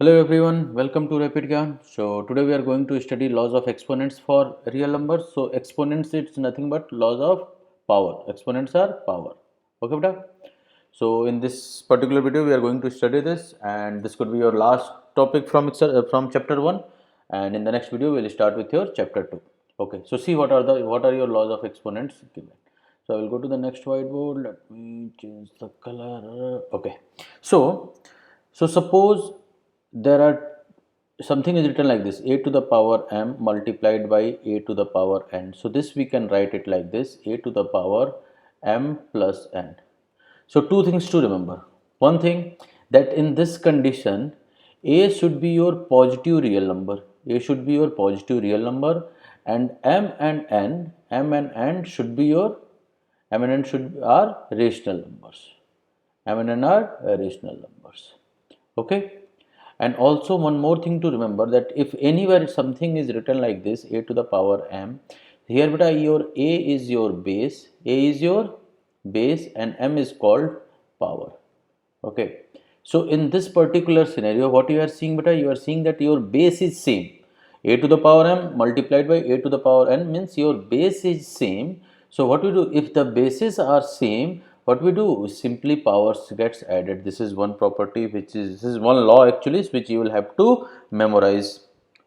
Hello everyone, welcome to Rapid Gyan. So today we are going to study laws of exponents for real numbers. So exponents it's nothing but laws of power. Exponents are power. Okay, beta? So in this particular video we are going to study this, and this could be your last topic from chapter 1, and in the next video we will start with your chapter 2. Okay. So see what are your laws of exponents given. So I will go to the next whiteboard. Let me change the color. Okay. So suppose there are something is written like this: a to the power m multiplied by a to the power n. So this we can write it like this: a to the power m plus n. So two things to remember. One thing, that in this condition a should be your positive real number. A should be your positive real number, and m and n should be your m and n should are rational numbers. M and n are rational numbers. Okay. And also one more thing to remember, that if anywhere something is written like this: a to the power m, here beta your a is your base, and m is called power. Okay. So in this particular scenario, what you are seeing beta, you are seeing that your base is same. A to the power m multiplied by a to the power n means your base is same. So what we do, if the bases are same, what we do, simply powers gets added. This is one property this is one law actually, which you will have to memorize.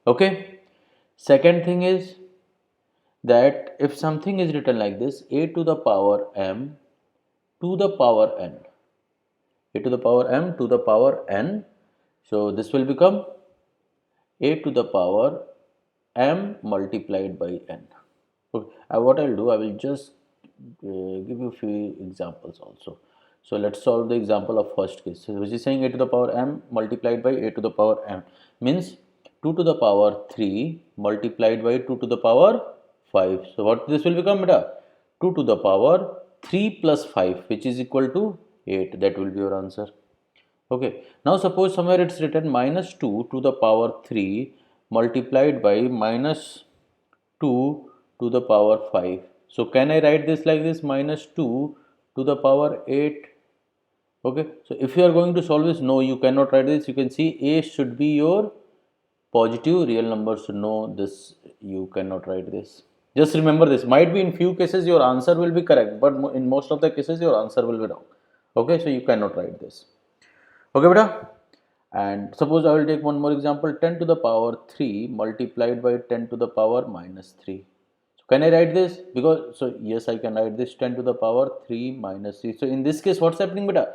Okay. Second thing is that if something is written like this: a to the power m to the power n, a to the power m to the power n, so this will become a to the power m multiplied by n. Okay. What I'll do, I will just give you a few examples also. So let's solve the example of first case. So which is saying a to the power m multiplied by a to the power m means 2 to the power 3 multiplied by 2 to the power 5. So what this will become beta? 2 to the power 3 plus 5, which is equal to 8. That will be your answer. Okay. Now suppose somewhere it's written minus 2 to the power 3 multiplied by minus 2 to the power 5. So can I write this like this: minus 2 to the power 8? Okay. So if you are going to solve this, no, you cannot write this. You can see a should be your positive real number. So no, this you cannot write this. Just remember this. Might be in few cases your answer will be correct, but in most of the cases your answer will be wrong. Okay. So you cannot write this. Okay, beta. And suppose I will take one more example: 10 to the power 3 multiplied by 10 to the power minus 3. So can I write this? Because, so yes, I can write this: 10 to the power 3 minus 3. So in this case, what's happening, beta?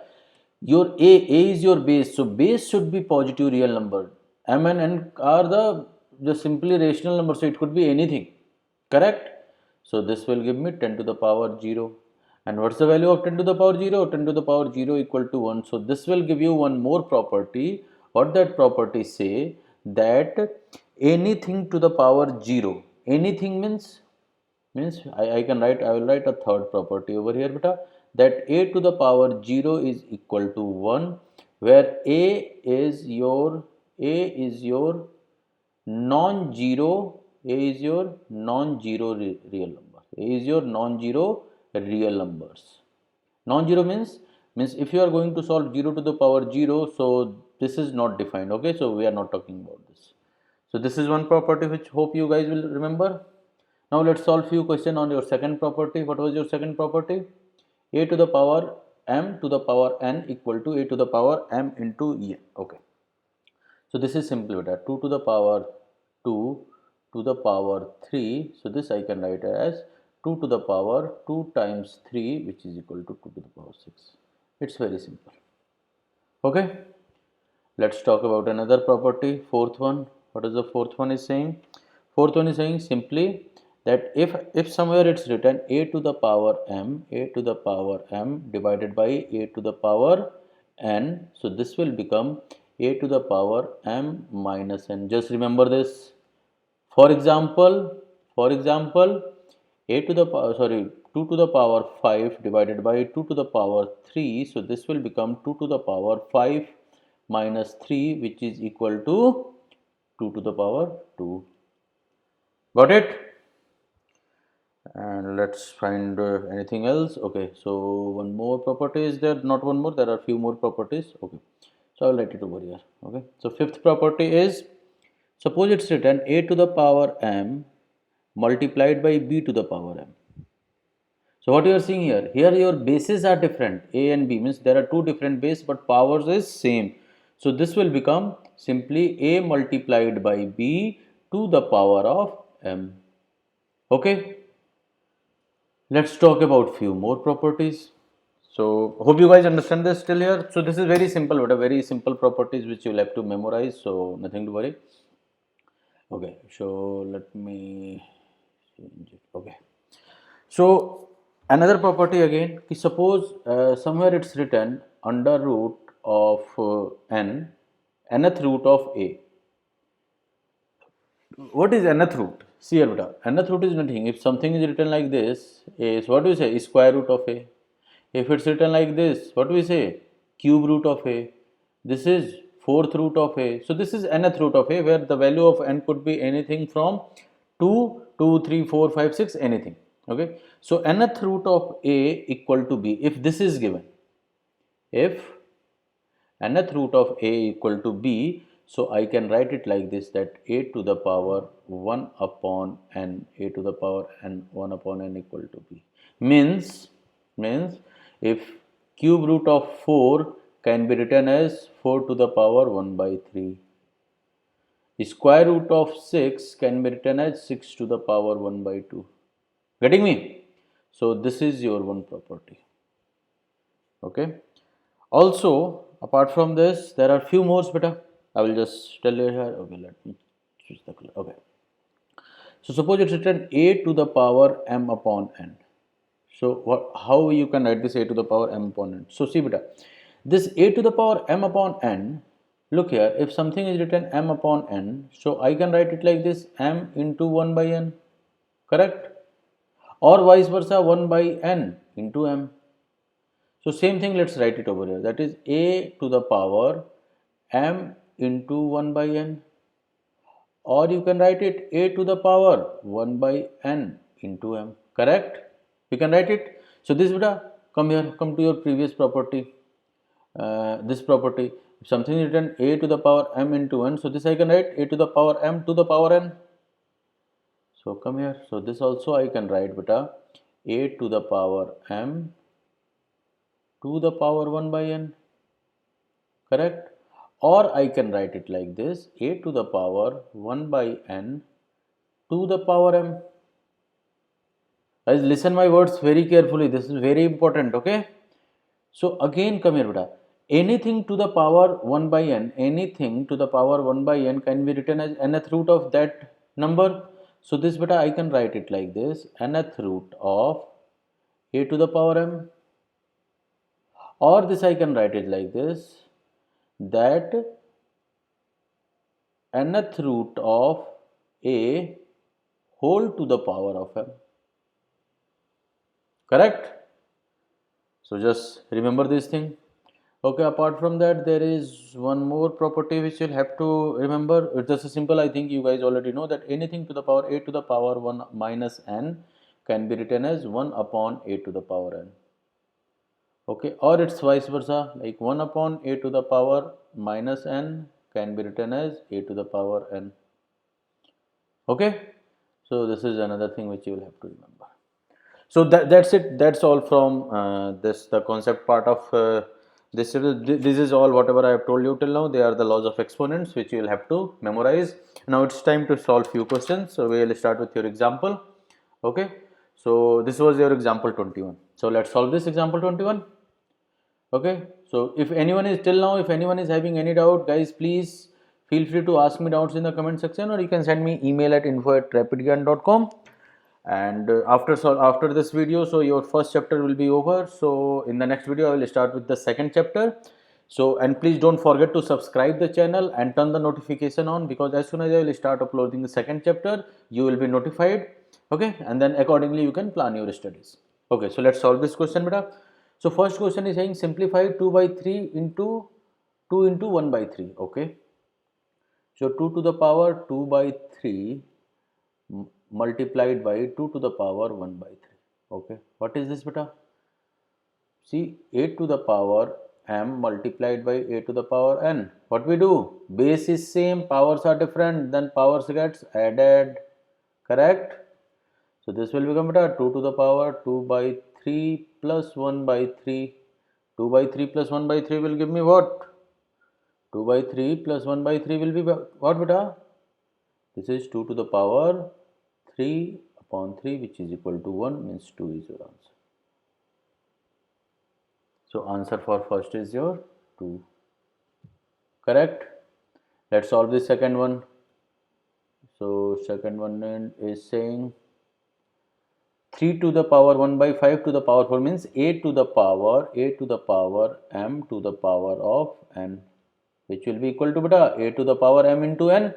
Your a is your base. So base should be positive real number. M and n are the simply rational number. So it could be anything. Correct? So this will give me 10 to the power 0. And what's the value of 10 to the power 0? 10 to the power 0 equal to 1. So this will give you one more property. What that property say? That anything to the power 0. Anything means I will write a third property over here, beta, that a to the power 0 is equal to 1, where a is your non-zero. A is your non-zero real number. A is your non-zero real numbers. Non-zero means if you are going to solve 0 to the power 0, so this is not defined. Okay, so we are not talking about this. So this is one property which hope you guys will remember. Now let's solve few question on your second property. What was your second property? A to the power m to the power n equal to a to the power m into n. Okay. So this is simple beta. 2 to the power 2 to the power 3. So this I can write as 2 to the power 2 times 3, which is equal to 2 to the power 6. It's very simple. Okay. Let's talk about another property, fourth one. What is the fourth one is saying? Fourth one is saying simply that if somewhere it's written a to the power m divided by a to the power n, so this will become a to the power m minus n. Just remember this. For example, a to the power, sorry, 2 to the power 5 divided by 2 to the power 3. So this will become 2 to the power 5 minus 3, which is equal to 2 to the power 2. Got it? And let's find anything else. Okay, so one more property is there, not one more, there are few more properties. Okay, So I will write it over here. Okay. So fifth property is, suppose it's written a to the power m multiplied by b to the power m. So what you are seeing here your bases are different. A and B means there are two different bases, but powers is same. So this will become simply a multiplied by b to the power of m. Okay. Let's talk about few more properties. So hope you guys understand this still here. So this is very simple, but a very simple properties which you'll have to memorize. So nothing to worry. Okay. So let me change it. Okay. So another property again. Suppose somewhere it's written under root of nth root of a. What is nth root? See here, beta. Nth root is nothing. If something is written like this, is what do we say? Square root of a. If it's written like this, what do we say? Cube root of a. This is fourth root of a. So this is nth root of a, where the value of n could be anything from 2, 2, 3, 4, 5, 6, anything. Okay. So nth root of a equal to b. If this is given, if nth root of a equal to b, so I can write it like this, that a to the power 1 upon n, a to the power n 1 upon n equal to b. Means if cube root of 4 can be written as 4 to the power 1 by 3. Square root of 6 can be written as 6 to the power 1 by 2. Getting me? So this is your one property. Okay. Also, apart from this, there are few more, beta. I will just tell you here. Okay, let me choose the color. Okay. So suppose it's written a to the power m upon n. So how you can write this a to the power m upon n? So see, beta, this a to the power m upon n. Look here, if something is written m upon n, so I can write it like this, m into 1 by n. Correct? Or vice versa, 1 by n into m. So same thing, let's write it over here. That is a to the power m into 1 by n. Or you can write it a to the power 1 by n into m. Correct? You can write it. So this beta, come here, come to your previous property. This property, if something is written a to the power m into n, so this I can write a to the power m to the power n. So come here. So this also I can write, beta, a to the power m to the power 1 by n. Correct? Or I can write it like this, a to the power 1 by n to the power m. Guys, listen my words very carefully. This is very important. Okay. So again, come here, beta. Anything to the power 1 by n, anything to the power 1 by n can be written as nth root of that number. So this, beta, I can write it like this, nth root of a to the power m. Or this I can write it like this, that nth root of a whole to the power of m. Correct? So just remember this thing. Okay, apart from that, there is one more property which you'll have to remember. It's just a simple, I think you guys already know, that anything to the power a to the power 1 minus n can be written as 1 upon a to the power n. Okay, or it's vice versa, like 1 upon a to the power minus n can be written as a to the power n. Okay, so this is another thing which you will have to remember. So that's it. That's all from the concept part of this. This is all whatever I have told you till now. They are the laws of exponents which you will have to memorize. Now it's time to solve few questions. So we will start with your example. Okay. So this was your example 21. So let's solve this example 21. Okay. So if anyone is till now, if anyone is having any doubt, guys, please feel free to ask me doubts in the comment section, or you can send me email at info@rapidgyan.com. And after this video, so your first chapter will be over. So in the next video I will start with the second chapter. So, and please don't forget to subscribe the channel and turn the notification on, because as soon as I will start uploading the second chapter, you will be notified. Okay, and then accordingly you can plan your studies. Okay, so let's solve this question, beta. So first question is saying simplify 2 by 3 into 2 into 1 by 3. Okay, so 2 to the power 2 by 3 multiplied by 2 to the power 1 by 3. Okay, what is this, beta? See, 8 to the power m multiplied by a to the power n. What we do? Base is same, powers are different, then powers gets added. Correct? So this will become 2 to the power 2 by 3 plus 1 by 3. 2 by 3 plus 1 by 3 will give me what? 2 by 3 plus 1 by 3 will be what beta? This is 2 to the power 3 upon 3, which is equal to 1, means 2 is your answer. So answer for first is your 2. Correct? Let's solve the second one. So second one is saying 3 to the power 1 by 5 to the power 4 means a to the power m to the power of n, which will be equal to beta a to the power m into n.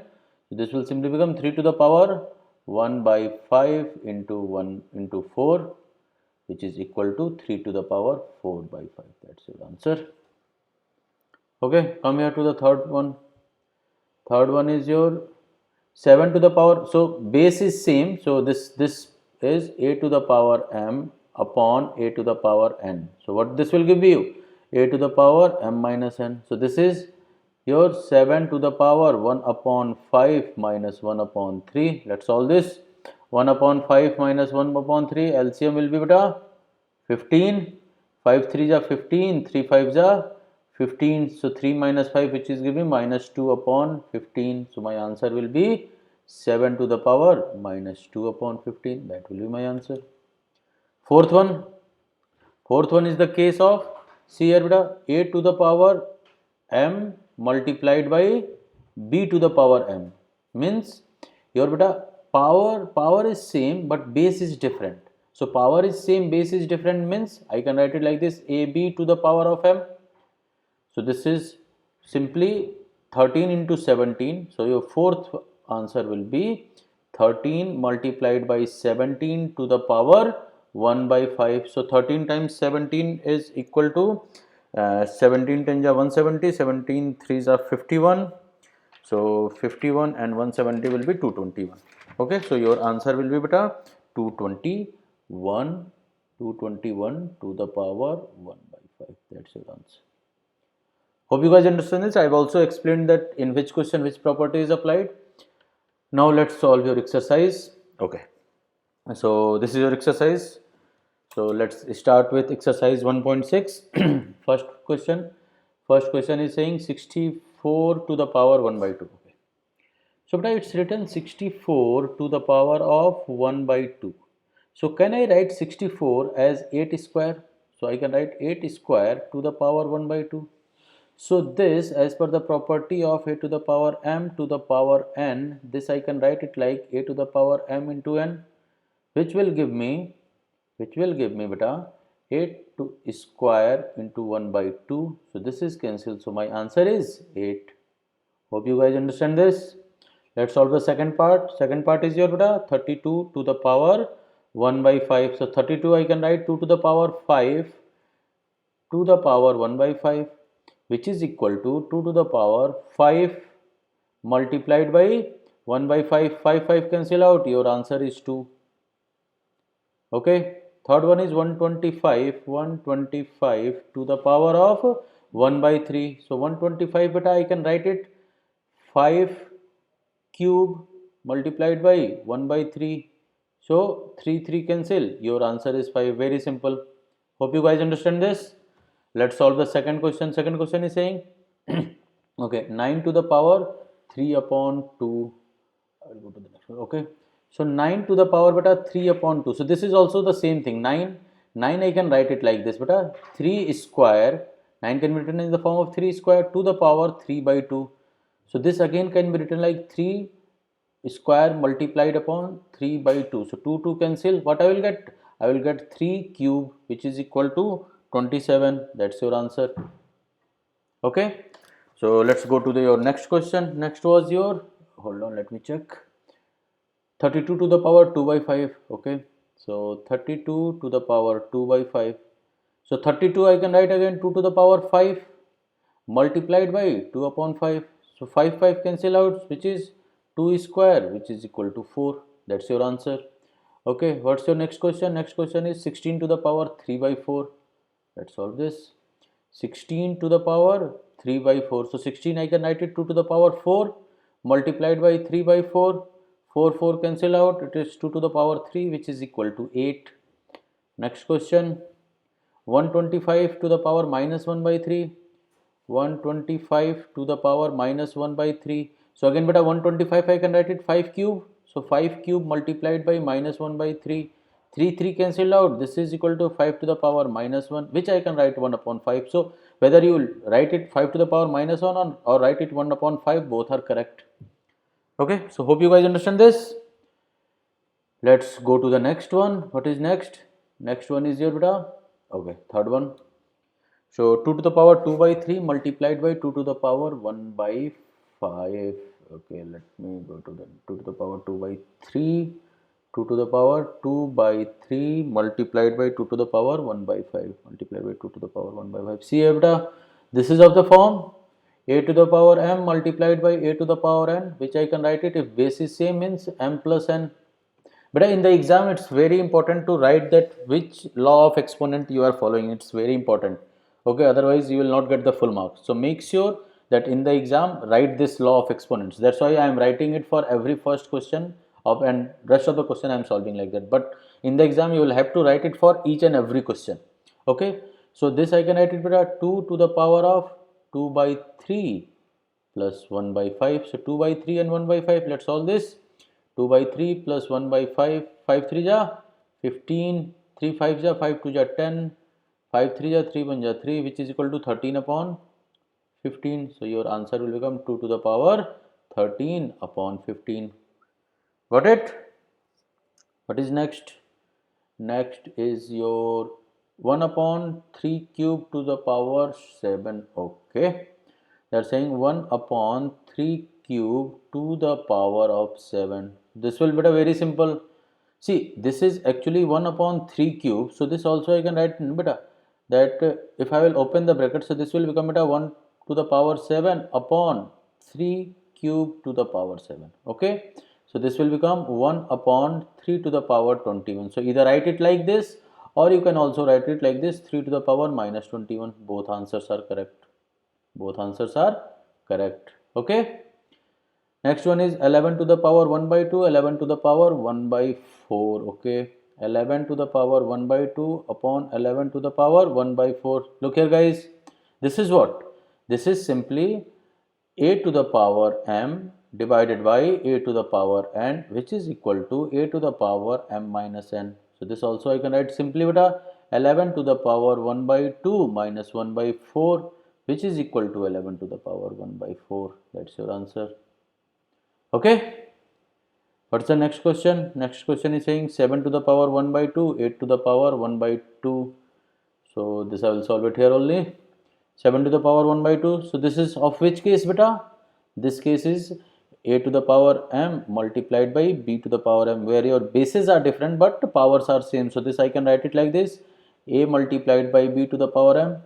So this will simply become 3 to the power 1 by 5 into 1 into 4, which is equal to 3 to the power 4 by 5. That's your answer. Okay, come here to the third one. Third one is your 7 to the power. So base is same. So this is a to the power m upon a to the power n. So what this will give you? A to the power m minus n. So this is your 7 to the power 1 upon 5 minus 1 upon 3. Let's solve this. 1 upon 5 minus 1 upon 3. LCM will be beta 15. 5 3 are 15. 3 5 are 15. So 3 minus 5, which is giving minus 2 upon 15. So my answer will be 7 to the power minus 2 upon 15. That will be my answer. Fourth one. Fourth one is the case of, see here beta, a to the power m multiplied by b to the power m. Means your beta power is same but base is different. So power is same, base is different means I can write it like this, ab to the power of m. So this is simply 13 into 17. So your fourth answer will be 13 multiplied by 17 to the power 1 by 5. So 13 times 17 is equal to 17 10 are 170, 17 3s are 51. So 51 and 170 will be 221. Okay, so your answer will be beta 221 to the power 1 by 5. That's your answer. Hope you guys understand this. I've also explained that in which question which property is applied. Now let's solve your exercise. Okay, so this is your exercise. So let's start with exercise 1.6. First question is saying 64 to the power 1 by 2. Okay. So it's written 64 to the power of 1 by 2. So can I write 64 as 8 square? So I can write 8 square to the power 1 by 2. So this, as per the property of a to the power m to the power n, this I can write it like a to the power m into n, which will give me beta 8 to square into 1 by 2. So this is cancelled. So my answer is 8. Hope you guys understand this. Let's solve the second part. Second part is your beta 32 to the power 1 by 5. So 32 I can write 2 to the power 5 to the power 1 by 5, which is equal to 2 to the power 5 multiplied by 1 by 5. 5 cancel out. Your answer is 2. Okay. Third one is 125 to the power of 1 by 3. So 125 beta I can write it 5 cube multiplied by 1 by 3. So 3 cancel. Your answer is 5. Very simple. Hope you guys understand this. Let's solve the second question. Second question is saying okay, 9 to the power 3 upon 2. I will go to the next one. Okay. So 9 to the power beta 3 upon 2. So this is also the same thing. 9 I can write it like this beta 3 square. 9 can be written in the form of 3 square to the power 3 by 2. So this again can be written like 3 square multiplied upon 3 by 2. So 2 cancel. What I will get? I will get 3 cube, which is equal to 27. That's your answer. Okay. So let's go to your next question. Next was your, hold on, let me check. 32 to the power 2 by 5. Okay. So 32 to the power 2 by 5. So 32 I can write again 2 to the power 5 multiplied by 2 upon 5. So 5 cancel out, which is 2 square, which is equal to 4. That's your answer. Okay. What's your next question? Next question is 16 to the power 3 by 4. Let's solve this. 16 to the power 3 by 4. So 16 I can write it 2 to the power 4 multiplied by 3 by 4. 4 cancel out. It is 2 to the power 3, which is equal to 8. Next question. 125 to the power minus 1 by 3. 125 to the power minus 1 by 3. So again beta 125 I can write it 5 cube. So 5 cube multiplied by minus 1 by 3. 3 cancelled out. This is equal to 5 to the power minus 1, which I can write 1 upon 5. So whether you write it 5 to the power minus 1 or write it 1 upon 5, both are correct. Okay, so hope you guys understand this. Let's go to the next one. What is next? Next one is your beta. Okay, third one. So 2 to the power 2 by 3 multiplied by 2 to the power 1 by 5. Okay, let me go to the 2 to the power 2 by 3. 2 to the power 2 by 3 multiplied by 2 to the power 1 by 5 multiplied by 2 to the power 1 by 5. See beta, this is of the form a to the power m multiplied by a to the power n, which I can write it if base is same means m plus n. But in the exam it's very important to write that which law of exponent you are following. It's very important. Okay, otherwise you will not get the full marks. So make sure that in the exam write this law of exponents. That's why I am writing it for every first question of, and rest of the question I am solving like that. But in the exam you will have to write it for each and every question. Okay, so this I can write it beta 2 to the power of 2 by 3 plus 1 by 5. So 2 by 3 and 1 by 5. Let's solve this. 2 by 3 plus 1 by 5. 5 3 ja 15. 3 5 ja 5 2 ja 10. 5 3 ja 3 1 ja 3, which is equal to 13 upon 15. So your answer will become 2 to the power 13 upon 15. Got it? What is next? Next is your 1 upon 3 cube to the power 7. Okay. They are saying 1 upon 3 cube to the power of 7. This will be a very simple. See, this is actually 1 upon 3 cube. So this also I can write beta that if I will open the bracket, so this will become beta 1 to the power 7 upon 3 cube to the power 7. Okay. So this will become 1 upon 3 to the power 21. So either write it like this, or you can also write it like this, 3 to the power minus 21. Both answers are correct. Both answers are correct. Okay. Next one is 11 to the power 1 by 2, 11 to the power 1 by 4. Okay. 11 to the power 1 by 2 upon 11 to the power 1 by 4. Look here guys. This is what? This is simply a to the power m divided by a to the power n, which is equal to a to the power m minus n. So this also I can write simply beta 11 to the power 1 by 2 minus 1 by 4, which is equal to 11 to the power 1 by 4. That's your answer. Okay. What's the next question? Next question is saying 7 to the power 1 by 2, 8 to the power 1 by 2. So this I will solve it here only. 7 to the power 1 by 2. So this is of which case beta? This case is a to the power m multiplied by b to the power m, where your bases are different but powers are same. So this I can write it like this, a multiplied by b to the power m.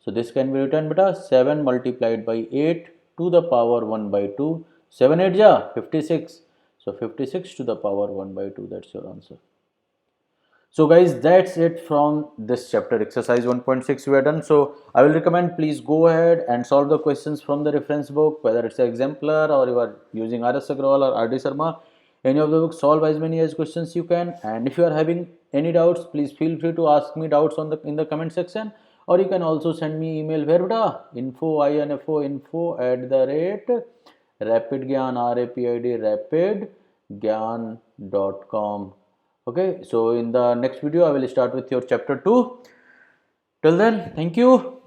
So this can be written beta 7 multiplied by 8 to the power 1 by 2. 7 8 ja 56. So 56 to the power 1 by 2. That's your answer. So guys, that's it from this chapter. Exercise 1.6 we are done. So I will recommend please go ahead and solve the questions from the reference book, whether it's an exemplar or you are using R.S. Agrawal or R.D. Sharma. Any of the books, solve as many as questions you can. And if you are having any doubts, please feel free to ask me doubts in the comment section, or you can also send me email where beta info@rapidgyan rapidgyan.com. Okay, so in the next video I will start with your chapter 2. Till then, thank you.